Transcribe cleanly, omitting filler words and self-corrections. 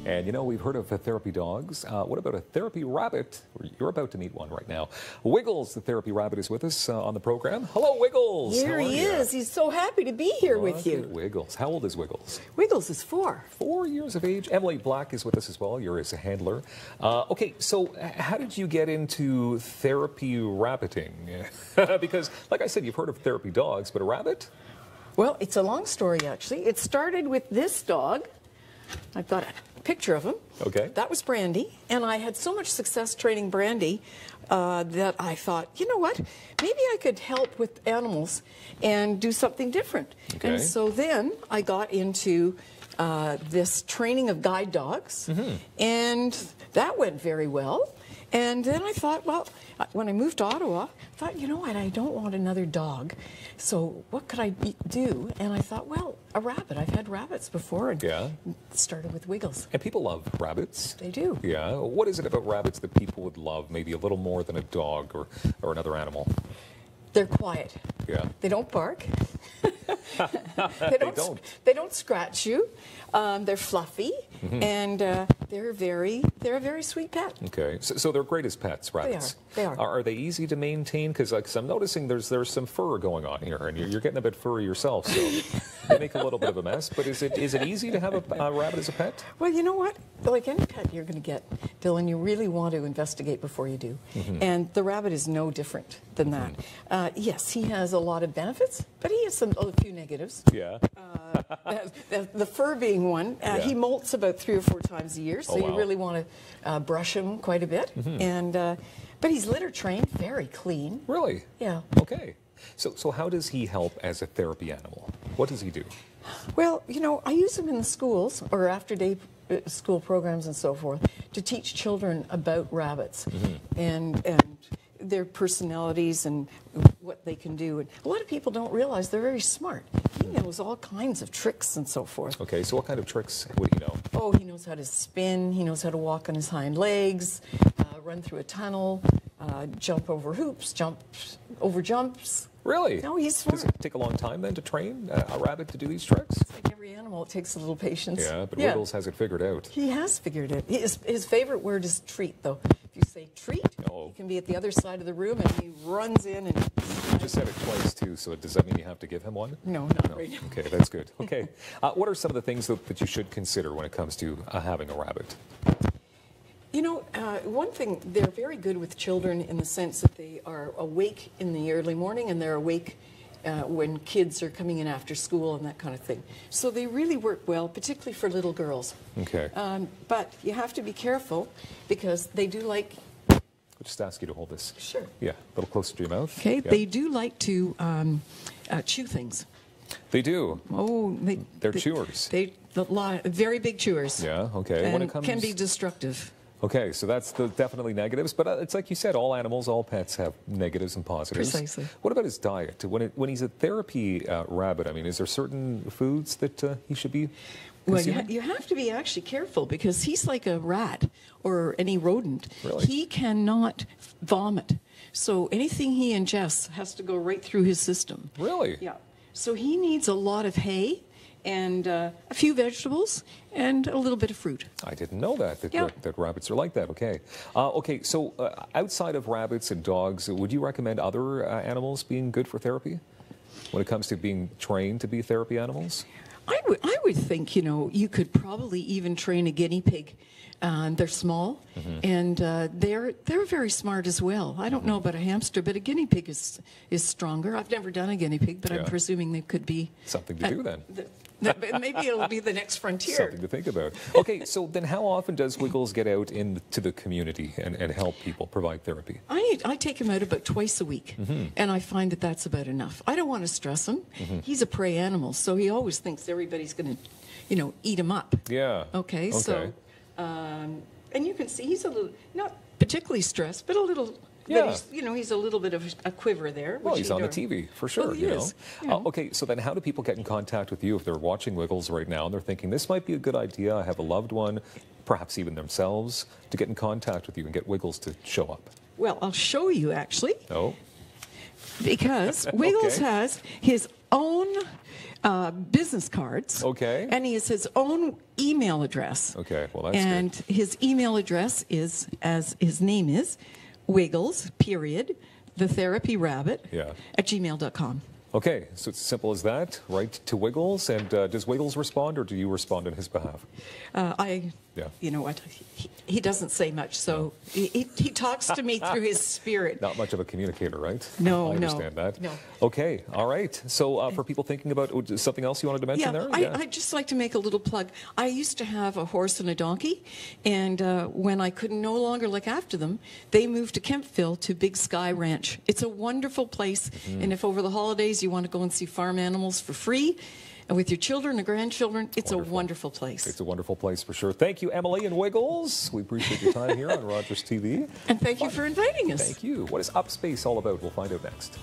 And you know, we've heard of therapy dogs. What about a therapy rabbit? You're about to meet one right now. Wiggles, the therapy rabbit, is with us on the program. Hello, Wiggles. Here he is. He's so happy to be here with you. Wiggles. How old is Wiggles? Wiggles is 4. 4 years of age. Emily Black is with us as well. You're his handler. Okay, so how did you get into therapy rabbiting? Because, like I said, you've heard of therapy dogs, but a rabbit? Well, it's a long story, actually. It started with this dog. I've got a picture of him. Okay. That was Brandy, and I had so much success training Brandy that I thought, you know what, maybe I could help with animals and do something different. Okay. And so then I got into this training of guide dogs, and that went very well. And then I thought, well, when I moved to Ottawa, I thought, you know what, I don't want another dog. So what could I do? And I thought, well, a rabbit. I've had rabbits before, and started with Wiggles. And people love rabbits. They do. Yeah. What is it about rabbits that people would love maybe a little more than a dog or another animal? They're quiet. Yeah. They don't bark. They don't scratch you. They're fluffy, and they're a very sweet pet. Okay, so they're great as pets, rabbits. They are. Are they easy to maintain? Because I'm noticing there's some fur going on here, and you're getting a bit furry yourself, so they make a little bit of a mess. But is it easy to have a rabbit as a pet? Well, you know what? Like any pet you're going to get, Dylan, you really want to investigate before you do. And the rabbit is no different than that. Yes, he has a lot of benefits, but he has a few negatives. Yeah. The fur being one. He molts about 3 or 4 times a year, so you really want to brush him quite a bit. But he's litter trained, very clean. Really? Yeah. Okay. So how does he help as a therapy animal? What does he do? Well, you know, I use him in the schools or after-day school programs and so forth to teach children about rabbits and their personalities and what they can do. And a lot of people don't realize they're very smart. He knows all kinds of tricks and so forth. Okay, so what kind of tricks would he know? Oh, he knows how to spin. He knows how to walk on his hind legs, run through a tunnel, jump over hoops, jump over jumps. Really? No, he's smart. Does it take a long time then to train a rabbit to do these tricks? It's like every animal, it takes a little patience. Yeah, but Wiggles has it figured out. He has figured it. His favorite word is treat, though. If you say treat, he can be at the other side of the room, and he runs in and... You just said it twice, too, so does that mean you have to give him one? No, not right now. Okay, that's good. Okay. What are some of the things that you should consider when it comes to having a rabbit? You know, one thing, they're very good with children in the sense that they are awake in the early morning and they're awake when kids are coming in after school and that kind of thing. So they really work well, particularly for little girls. Okay. But you have to be careful because they do like... I'll just ask you to hold this. Sure. Yeah, a little closer to your mouth. Okay, they do like to chew things. They do? Oh, they're chewers. Very big chewers. Yeah, okay. And can be destructive. Okay, so that's definitely negatives, but it's like you said, all animals, all pets have negatives and positives. Precisely. What about his diet? When he's a therapy rabbit, I mean, is there certain foods that he should be consuming? Well, you have to be actually careful because he's like a rat or any rodent. Really? He cannot vomit. So anything he ingests has to go right through his system. Really? Yeah. So he needs a lot of hay and a few vegetables and a little bit of fruit. I didn't know that rabbits are like that. Okay. Okay, so outside of rabbits and dogs, would you recommend other animals being good for therapy when it comes to being trained to be therapy animals? I would think, you know, you could probably even train a guinea pig. They're small, and they're very smart as well. I don't know about a hamster, but a guinea pig is stronger. I've never done a guinea pig, but I'm presuming they could be... Something to do then. Maybe it'll be the next frontier. Something to think about. Okay, so then how often does Wiggles get out into the community and help people provide therapy? I take him out about twice a week, and I find that that's about enough. I don't want to stress him. He's a prey animal, so he always thinks everybody's going to, you know, eat him up. Yeah. Okay. So, and you can see he's a little, not particularly stressed, but a little... Yeah. But he's a little bit of a quiver there. Well, he's on the TV, for sure. Well, he is. Okay, so then how do people get in contact with you if they're watching Wiggles right now and they're thinking, this might be a good idea, I have a loved one, perhaps even themselves, to get in contact with you and get Wiggles to show up? Well, I'll show you, actually. Oh. Because Wiggles has his own business cards. Okay. And he has his own email address. Okay, well, that's And good. his email address is, as his name is, Wiggles, period, the therapy rabbit, at gmail.com. Okay, so it's as simple as that. Write to Wiggles, and does Wiggles respond, or do you respond on his behalf? You know what, he doesn't say much, so he talks to me through his spirit. Not much of a communicator, right? No, I understand that. No. Okay, all right. So for people thinking about something else you wanted to mention there? I'd just like to make a little plug. I used to have a horse and a donkey, and when I could no longer look after them, they moved to Kempville to Big Sky Ranch. It's a wonderful place, and if over the holidays you want to go and see farm animals for free, and with your children and grandchildren, it's a wonderful place. It's a wonderful place for sure. Thank you, Emily and Wiggles. We appreciate your time here on Rogers TV. And thank you for inviting us. Thank you. What is Upspace all about? We'll find out next.